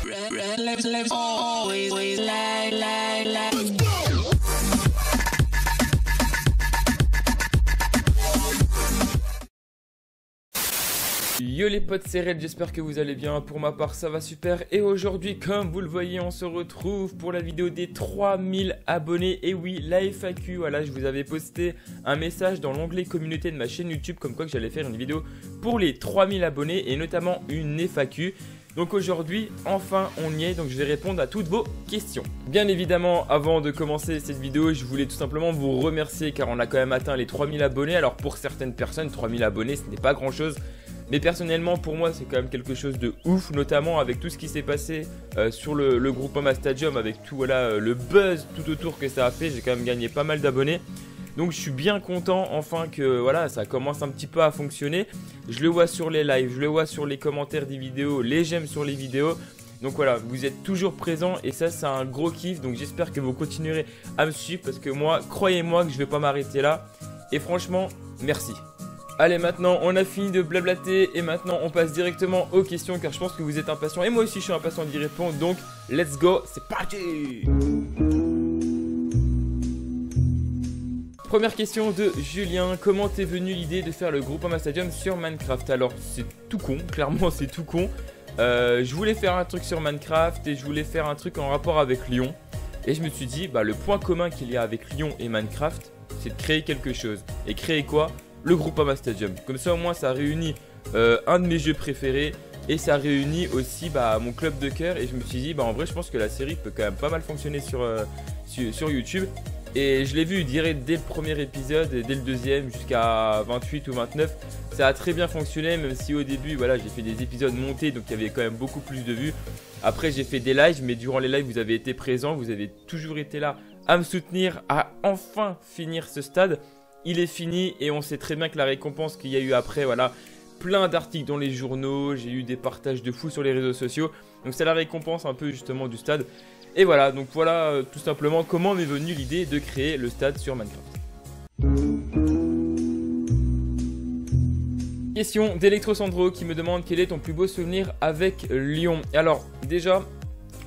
Yo les potes, c'est Red, j'espère que vous allez bien. Pour ma part ça va super, et aujourd'hui comme vous le voyez on se retrouve pour la vidéo des 3000 abonnés. Et oui, la FAQ, voilà, je vous avais posté un message dans l'onglet communauté de ma chaîne YouTube comme quoi que j'allais faire une vidéo pour les 3000 abonnés et notamment une FAQ. Donc aujourd'hui, enfin on y est, donc je vais répondre à toutes vos questions. Bien évidemment, avant de commencer cette vidéo, je voulais tout simplement vous remercier car on a quand même atteint les 3000 abonnés. Alors pour certaines personnes, 3000 abonnés ce n'est pas grand chose. Mais personnellement pour moi c'est quand même quelque chose de ouf, notamment avec tout ce qui s'est passé sur le Groupama Stadium, avec tout voilà, le buzz tout autour que ça a fait. J'ai quand même gagné pas mal d'abonnés. Donc je suis bien content enfin que voilà, ça commence un petit peu à fonctionner. Je le vois sur les lives, je le vois sur les commentaires des vidéos, les j'aime sur les vidéos. Donc voilà, vous êtes toujours présents et ça c'est un gros kiff. Donc j'espère que vous continuerez à me suivre parce que moi, croyez-moi que je vais pas m'arrêter là. Et franchement, merci. Allez, maintenant on a fini de blablater et maintenant on passe directement aux questions car je pense que vous êtes impatients et moi aussi je suis impatient d'y répondre. Donc let's go, c'est parti. Première question de Julien: comment t'es venue l'idée de faire le Groupama Stadium sur Minecraft? Alors c'est tout con, clairement c'est tout con. Je voulais faire un truc sur Minecraft et je voulais faire un truc en rapport avec Lyon. Et je me suis dit, bah le point commun qu'il y a avec Lyon et Minecraft, c'est de créer quelque chose. Et créer quoi? Le Groupama Stadium. Comme ça au moins ça réunit un de mes jeux préférés et ça réunit aussi mon club de cœur. Et je me suis dit en vrai je pense que la série peut quand même pas mal fonctionner sur YouTube. Et je l'ai vu dès le premier épisode et dès le deuxième jusqu'à 28 ou 29. Ça a très bien fonctionné, même si au début voilà, j'ai fait des épisodes montés donc il y avait quand même beaucoup plus de vues. Après j'ai fait des lives, mais durant les lives vous avez été présents, vous avez toujours été là à me soutenir, à enfin finir ce stade. Il est fini et on sait très bien que la récompense qu'il y a eu après, voilà, plein d'articles dans les journaux, j'ai eu des partages de fou sur les réseaux sociaux. Donc c'est la récompense un peu justement du stade. Et voilà, donc voilà tout simplement comment m'est venue l'idée de créer le stade sur Minecraft. Question d'Electrosandro qui me demande quel est ton plus beau souvenir avec Lyon. Alors déjà,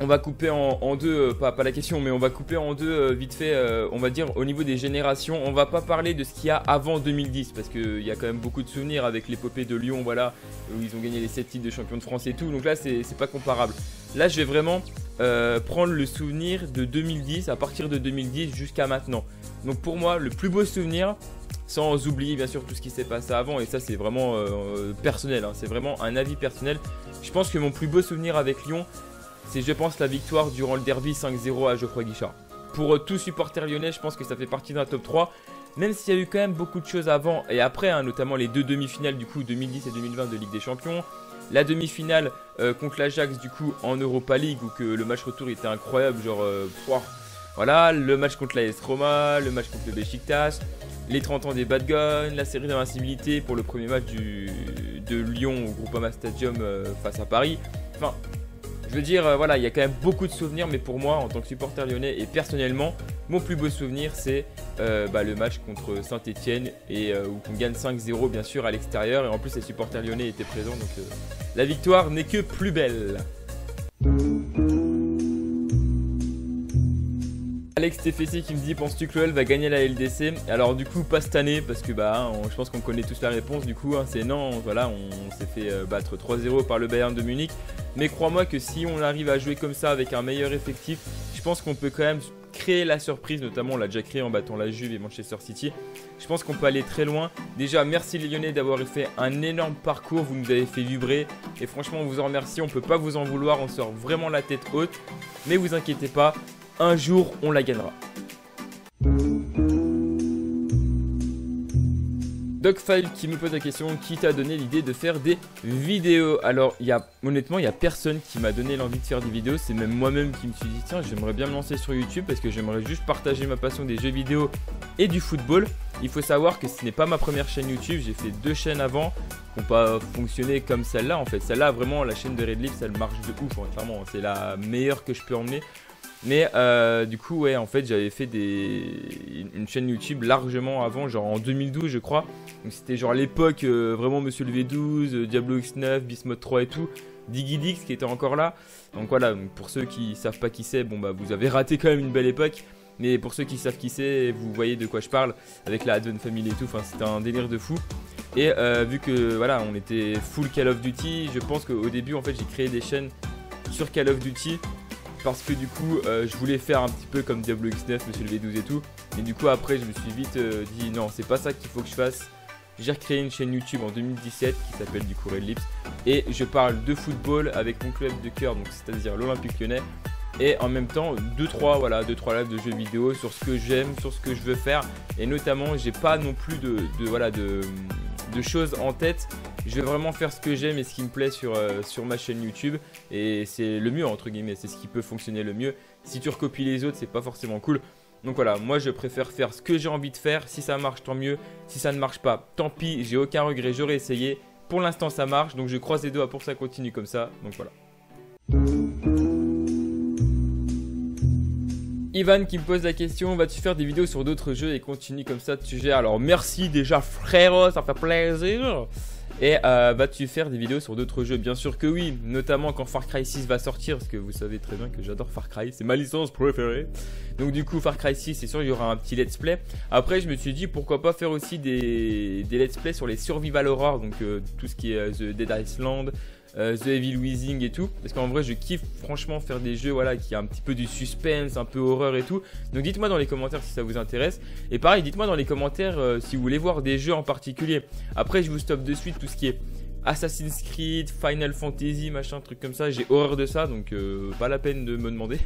on va couper en deux, pas la question, mais on va couper en deux vite fait, on va dire au niveau des générations. On va pas parler de ce qu'il y a avant 2010 parce qu'il y a quand même beaucoup de souvenirs avec l'épopée de Lyon, voilà, où ils ont gagné les 7 titres de champion de France et tout. Donc là, c'est pas comparable. Là, je vais vraiment prendre le souvenir de 2010, à partir de 2010 jusqu'à maintenant. Donc pour moi, le plus beau souvenir, sans oublier bien sûr tout ce qui s'est passé avant, et ça c'est vraiment personnel, hein, c'est vraiment un avis personnel. Je pense que mon plus beau souvenir avec Lyon, c'est je pense la victoire durant le derby 5-0 à Geoffroy Guichard. Pour tout supporter lyonnais, je pense que ça fait partie d'un top 3. Même s'il y a eu quand même beaucoup de choses avant et après, hein, notamment les deux demi-finales du coup 2010 et 2020 de Ligue des Champions. La demi-finale contre l'Ajax du coup en Europa League où que le match retour était incroyable, genre voilà, le match contre l'AS Roma, le match contre le Beşiktaş, les 30 ans des Bad Guns, la série d'invincibilité pour le premier match de Lyon au Groupama Stadium face à Paris. Enfin, je veux dire, voilà, il y a quand même beaucoup de souvenirs, mais pour moi, en tant que supporter lyonnais et personnellement, mon plus beau souvenir, c'est le match contre Saint-Etienne et où on gagne 5-0 bien sûr à l'extérieur. Et en plus, les supporters lyonnais étaient présents, donc la victoire n'est que plus belle. Alex TFC qui me dit: penses-tu que l'OL va gagner la LDC? Alors du coup pas cette année parce que je pense qu'on connaît tous la réponse du coup, hein, c'est non. Voilà, on s'est fait battre 3-0 par le Bayern de Munich. Mais crois-moi que si on arrive à jouer comme ça avec un meilleur effectif, je pense qu'on peut quand même créer la surprise. Notamment on l'a déjà créé en battant la Juve et Manchester City. Je pense qu'on peut aller très loin. Déjà merci les Lyonnais d'avoir fait un énorme parcours, vous nous avez fait vibrer. Et franchement on vous en remercie, on peut pas vous en vouloir, on sort vraiment la tête haute. Mais vous inquiétez pas, un jour on la gagnera. Dogfile qui me pose la question: qui t'a donné l'idée de faire des vidéos? Alors honnêtement il n'y a personne qui m'a donné l'envie de faire des vidéos. C'est même moi-même qui me suis dit tiens, j'aimerais bien me lancer sur YouTube parce que j'aimerais juste partager ma passion des jeux vidéo et du football. Il faut savoir que ce n'est pas ma première chaîne YouTube, j'ai fait 2 chaînes avant qui n'ont pas fonctionné comme celle-là en fait. Celle-là vraiment, la chaîne de Redleaf, elle marche de ouf, hein, clairement c'est la meilleure que je peux emmener. Mais du coup ouais, en fait j'avais fait une chaîne YouTube largement avant, genre en 2012 je crois. Donc c'était genre à l'époque vraiment Monsieur le V12, Diablo X9, Bismode 3 et tout. Digidix qui était encore là. Donc voilà, pour ceux qui savent pas qui c'est, bon bah vous avez raté quand même une belle époque. Mais pour ceux qui savent qui c'est, vous voyez de quoi je parle avec la Advent Family et tout, enfin c'était un délire de fou. Et vu que voilà, on était full Call of Duty, je pense qu'au début en fait j'ai créé des chaînes sur Call of Duty parce que du coup je voulais faire un petit peu comme Diablo X9, Monsieur le V12 et tout. Et du coup après je me suis vite dit non, c'est pas ça qu'il faut que je fasse. J'ai recréé une chaîne YouTube en 2017 qui s'appelle du coup Red Lips et je parle de football avec mon club de cœur, donc c'est-à-dire l'Olympique Lyonnais. Et en même temps 2-3 lives de jeux vidéo sur ce que j'aime, sur ce que je veux faire. Et notamment j'ai pas non plus de choses en tête. Je vais vraiment faire ce que j'aime et ce qui me plaît sur ma chaîne YouTube. Et c'est le mieux entre guillemets, c'est ce qui peut fonctionner le mieux. Si tu recopies les autres, c'est pas forcément cool. Donc voilà, moi je préfère faire ce que j'ai envie de faire. Si ça marche, tant mieux. Si ça ne marche pas, tant pis, j'ai aucun regret, j'aurais essayé. Pour l'instant ça marche, donc je croise les doigts pour que ça continue comme ça. Donc voilà. Ivan qui me pose la question, vas-tu faire des vidéos sur d'autres jeux et continue comme ça de sujet? Alors merci déjà frérot, ça fait plaisir. Et vas-tu faire des vidéos sur d'autres jeux? Bien sûr que oui, notamment quand Far Cry 6 va sortir, parce que vous savez très bien que j'adore Far Cry, c'est ma licence préférée. Donc du coup Far Cry 6, c'est sûr il y aura un petit let's play. Après je me suis dit pourquoi pas faire aussi des let's play sur les survival horror, donc tout ce qui est The Dead Island, The Evil Within et tout, parce qu'en vrai je kiffe franchement faire des jeux voilà, qui a un petit peu du suspense, un peu horreur et tout. Donc dites-moi dans les commentaires si ça vous intéresse. Et pareil, dites-moi dans les commentaires si vous voulez voir des jeux en particulier. Après je vous stoppe de suite tout ce qui est Assassin's Creed, Final Fantasy, machin, truc comme ça. J'ai horreur de ça, donc pas la peine de me demander,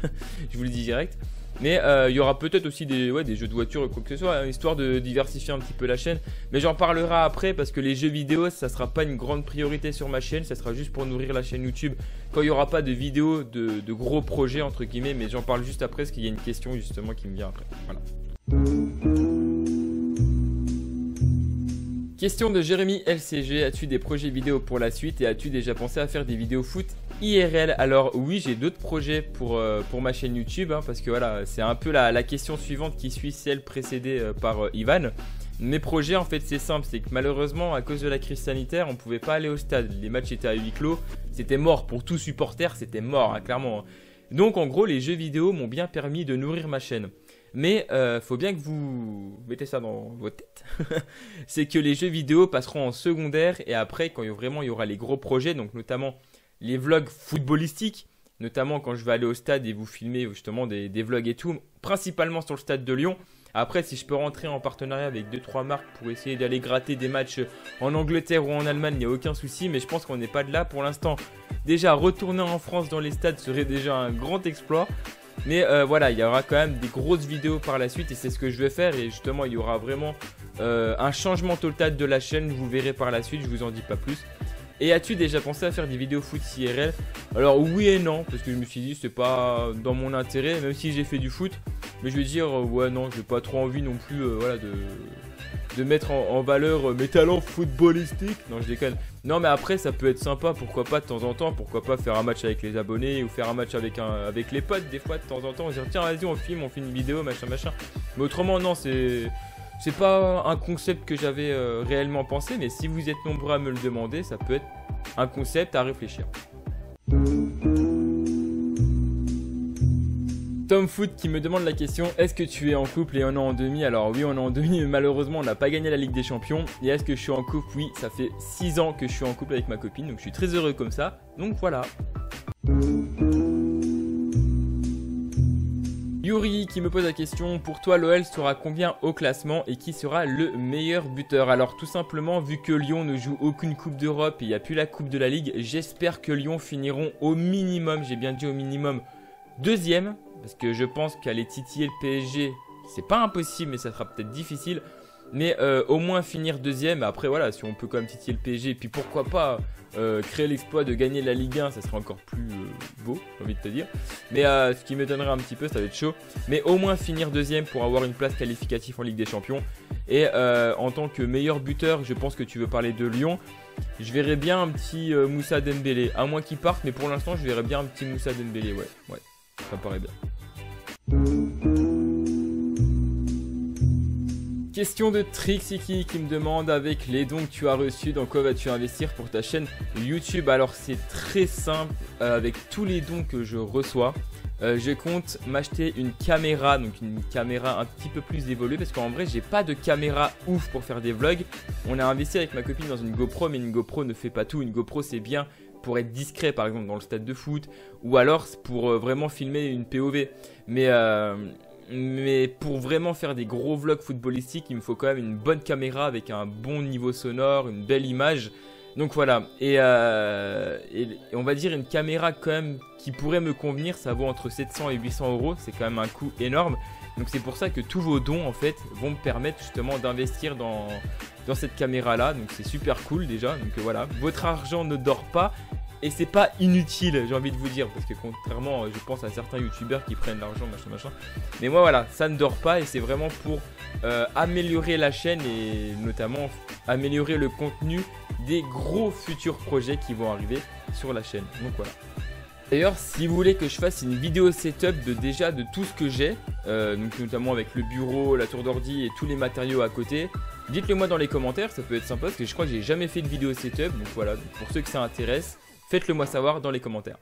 je vous le dis direct. Mais il y aura peut-être aussi des jeux de voiture ou quoi que ce soit, histoire de diversifier un petit peu la chaîne. Mais j'en parlerai après parce que les jeux vidéo, ça sera pas une grande priorité sur ma chaîne. Ça sera juste pour nourrir la chaîne YouTube quand il n'y aura pas de vidéos de gros projets entre guillemets. Mais j'en parle juste après parce qu'il y a une question justement qui me vient après. Voilà. Question de Jérémy LCG, as-tu des projets vidéo pour la suite et as-tu déjà pensé à faire des vidéos foot IRL? Alors oui, j'ai d'autres projets pour ma chaîne YouTube parce que voilà, c'est un peu la question suivante qui suit celle précédée par Ivan. Mes projets en fait c'est simple, c'est que malheureusement à cause de la crise sanitaire on pouvait pas aller au stade, les matchs étaient à huis clos, c'était mort pour tout supporter, c'était mort hein, clairement. Donc en gros les jeux vidéo m'ont bien permis de nourrir ma chaîne. Mais faut bien que vous mettez ça dans votre tête. C'est que les jeux vidéo passeront en secondaire et après quand vraiment il y aura les gros projets, donc notamment les vlogs footballistiques, notamment quand je vais aller au stade et vous filmer justement des vlogs et tout, principalement sur le stade de Lyon. Après si je peux rentrer en partenariat avec 2-3 marques pour essayer d'aller gratter des matchs en Angleterre ou en Allemagne, il n'y a aucun souci, mais je pense qu'on n'est pas de là pour l'instant. Déjà retourner en France dans les stades serait déjà un grand exploit. Mais voilà, il y aura quand même des grosses vidéos par la suite et c'est ce que je vais faire. Et justement, il y aura vraiment un changement total de la chaîne. Vous verrez par la suite, je vous en dis pas plus. Et as-tu déjà pensé à faire des vidéos foot IRL? Alors oui et non, parce que je me suis dit c'est pas dans mon intérêt, même si j'ai fait du foot. Mais je vais dire, ouais non, j'ai pas trop envie non plus voilà, de mettre en valeur mes talents footballistiques. Non, je déconne. Non, mais après, ça peut être sympa, pourquoi pas de temps en temps. Pourquoi pas faire un match avec les abonnés ou faire un match avec les potes, des fois, de temps en temps. On se dit, tiens, vas-y, on filme une vidéo, machin, machin. Mais autrement, non, c'est pas un concept que j'avais réellement pensé. Mais si vous êtes nombreux à me le demander, ça peut être un concept à réfléchir. Tom Foot qui me demande la question, est-ce que tu es en couple et on est en demi? Alors oui, on est en demi, mais malheureusement on n'a pas gagné la Ligue des Champions. Et est-ce que je suis en couple? Oui, ça fait 6 ans que je suis en couple avec ma copine, donc je suis très heureux comme ça. Donc voilà. Yuri qui me pose la question, pour toi l'OL sera combien au classement et qui sera le meilleur buteur? Alors tout simplement, vu que Lyon ne joue aucune coupe d'Europe et il n'y a plus la coupe de la Ligue, j'espère que Lyon finiront au minimum, j'ai bien dit au minimum, deuxième. Parce que je pense qu'aller titiller le PSG, c'est pas impossible, mais ça sera peut-être difficile. Mais au moins finir deuxième. Après, voilà, si on peut quand même titiller le PSG, et puis pourquoi pas créer l'exploit de gagner la Ligue 1, ça serait encore plus beau, j'ai envie de te dire. Mais ce qui m'étonnerait un petit peu, ça va être chaud. Mais au moins finir deuxième pour avoir une place qualificative en Ligue des Champions. Et en tant que meilleur buteur, je pense que tu veux parler de Lyon. Je verrais bien un petit Moussa Dembélé. À moins qu'il parte, mais pour l'instant, je verrais bien un petit Moussa Dembélé, ouais. Ça me paraît bien. Question de Trixiki qui me demande avec les dons que tu as reçus, dans quoi vas-tu investir pour ta chaîne YouTube? Alors c'est très simple, avec tous les dons que je reçois, je compte m'acheter une caméra, donc une caméra un petit peu plus évoluée parce qu'en vrai j'ai pas de caméra ouf pour faire des vlogs. On a investi avec ma copine dans une GoPro, mais une GoPro ne fait pas tout. Une GoPro c'est bien pour être discret par exemple dans le stade de foot, ou alors pour vraiment filmer une POV. Mais pour vraiment faire des gros vlogs footballistiques, il me faut quand même une bonne caméra avec un bon niveau sonore, une belle image. Donc voilà, et on va dire une caméra quand même qui pourrait me convenir, ça vaut entre 700 et 800 euros, c'est quand même un coût énorme. Donc c'est pour ça que tous vos dons en fait vont me permettre justement d'investir dans cette caméra là. Donc c'est super cool déjà, donc voilà, votre argent ne dort pas. Et c'est pas inutile, j'ai envie de vous dire, parce que contrairement, je pense à certains youtubeurs qui prennent l'argent, machin. Mais moi voilà, ça ne dort pas et c'est vraiment pour améliorer la chaîne et notamment améliorer le contenu des gros futurs projets qui vont arriver sur la chaîne. Donc voilà. D'ailleurs, si vous voulez que je fasse une vidéo setup de tout ce que j'ai, donc notamment avec le bureau, la tour d'ordi et tous les matériaux à côté, dites-le moi dans les commentaires, ça peut être sympa parce que je crois que j'ai jamais fait de vidéo setup. Donc voilà, pour ceux que ça intéresse, faites-le moi savoir dans les commentaires.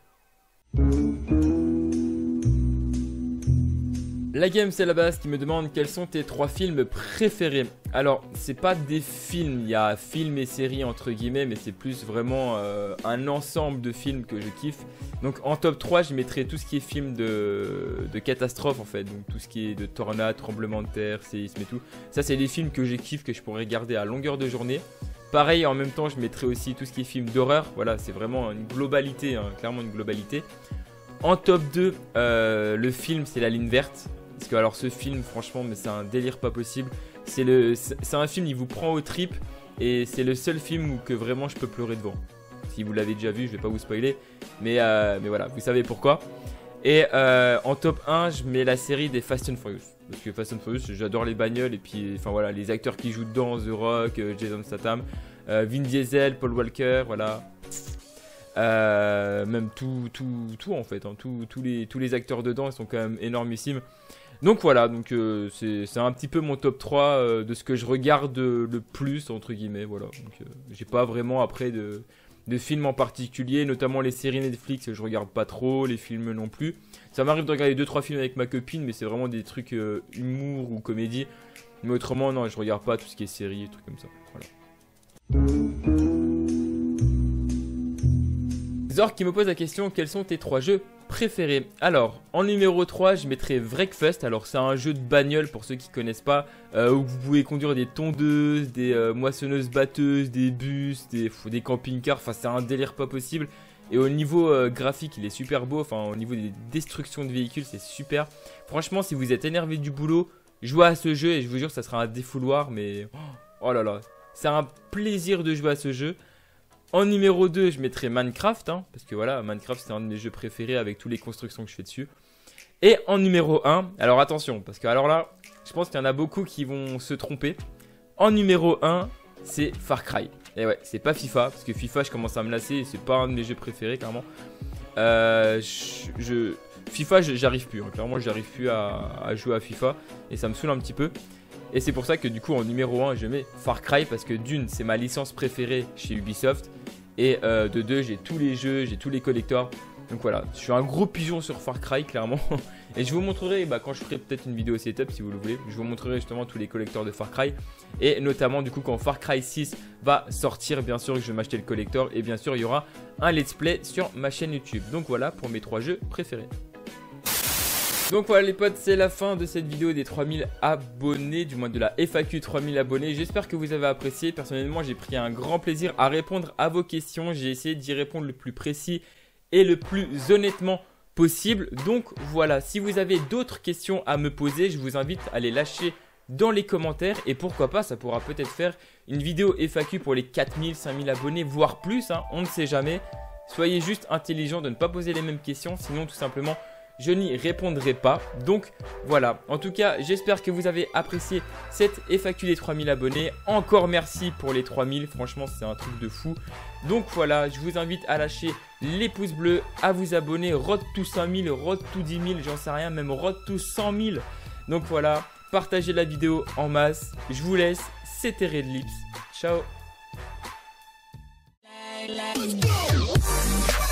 La game c'est la base qui me demande quels sont tes 3 films préférés. Alors c'est pas des films, il y a films et séries entre guillemets, mais c'est plus vraiment un ensemble de films que je kiffe. Donc en top 3 je mettrai tout ce qui est film de catastrophe en fait. Donc tout ce qui est de tornade, tremblement de terre, séisme et tout. Ça c'est des films que je kiffe, que je pourrais regarder à longueur de journée. Pareil, en même temps je mettrai aussi tout ce qui est film d'horreur. Voilà, c'est vraiment une globalité, hein, clairement une globalité. En top 2, le film c'est La Ligne Verte. Parce que alors ce film franchement mais c'est un délire pas possible. C'est un film, il vous prend aux tripes. Et c'est le seul film où que vraiment je peux pleurer devant. Si vous l'avez déjà vu, je vais pas vous spoiler. Mais voilà, vous savez pourquoi. Et en top 1, je mets la série des Fast and Furious. Parce que Fast and Furious, j'adore les bagnoles. Et puis enfin voilà, les acteurs qui jouent dedans, The Rock, Jason Statham, Vin Diesel, Paul Walker, voilà. Même tout en fait, hein. Tous les acteurs dedans, ils sont quand même énormissimes. Donc voilà, donc c'est un petit peu mon top 3 de ce que je regarde le plus entre guillemets, voilà. Donc j'ai pas vraiment après de films en particulier, notamment les séries Netflix, je regarde pas trop, les films non plus. Ça m'arrive de regarder 2-3 films avec ma copine, mais c'est vraiment des trucs humour ou comédie. Mais autrement non, je regarde pas tout ce qui est séries et trucs comme ça, voilà. Zor qui me pose la question, quels sont tes 3 jeux préférés? Alors, en numéro 3, je mettrai Wreckfest. Alors, c'est un jeu de bagnole pour ceux qui connaissent pas, où vous pouvez conduire des tondeuses, des moissonneuses batteuses, des bus, des camping-cars. Enfin, c'est un délire pas possible. Et au niveau graphique, il est super beau. Enfin, au niveau des destructions de véhicules, c'est super. Franchement, si vous êtes énervé du boulot, jouez à ce jeu et je vous jure, ça sera un défouloir. Mais oh là là, c'est un plaisir de jouer à ce jeu. En numéro 2, je mettrai Minecraft, hein, parce que voilà, Minecraft c'est un de mes jeux préférés avec toutes les constructions que je fais dessus. Et en numéro 1, alors attention, parce que alors là, je pense qu'il y en a beaucoup qui vont se tromper. En numéro 1, c'est Far Cry. Et ouais, c'est pas FIFA, parce que FIFA je commence à me lasser, c'est pas un de mes jeux préférés clairement. FIFA j'arrive plus, hein, clairement j'arrive plus à jouer à FIFA, et ça me saoule un petit peu. Et c'est pour ça que du coup en numéro 1 je mets Far Cry parce que d'une c'est ma licence préférée chez Ubisoft. Et de 2 j'ai tous les jeux, j'ai tous les collectors. Donc voilà, je suis un gros pigeon sur Far Cry clairement. Et je vous montrerai quand je ferai peut-être une vidéo setup si vous le voulez. Je vous montrerai justement tous les collectors de Far Cry. Et notamment du coup quand Far Cry 6 va sortir, bien sûr que je vais m'acheter le collector. Et bien sûr il y aura un let's play sur ma chaîne YouTube. Donc voilà pour mes 3 jeux préférés. Donc voilà les potes, c'est la fin de cette vidéo des 3000 abonnés, du moins de la FAQ 3000 abonnés. J'espère que vous avez apprécié. Personnellement, j'ai pris un grand plaisir à répondre à vos questions. J'ai essayé d'y répondre le plus précis et le plus honnêtement possible. Donc voilà, si vous avez d'autres questions à me poser, je vous invite à les lâcher dans les commentaires. Et pourquoi pas, ça pourra peut-être faire une vidéo FAQ pour les 4000, 5000 abonnés, voire plus, hein, on ne sait jamais. Soyez juste intelligent de ne pas poser les mêmes questions, sinon tout simplement je n'y répondrai pas. Donc voilà, en tout cas j'espère que vous avez apprécié cette FAQ des 3000 abonnés. Encore merci pour les 3000, franchement c'est un truc de fou. Donc voilà, je vous invite à lâcher les pouces bleus, à vous abonner. Road to 5000, road to 10 000, j'en sais rien, même road to 100 000. Donc voilà, partagez la vidéo en masse. Je vous laisse, c'était Red Lips. Ciao. Let's go.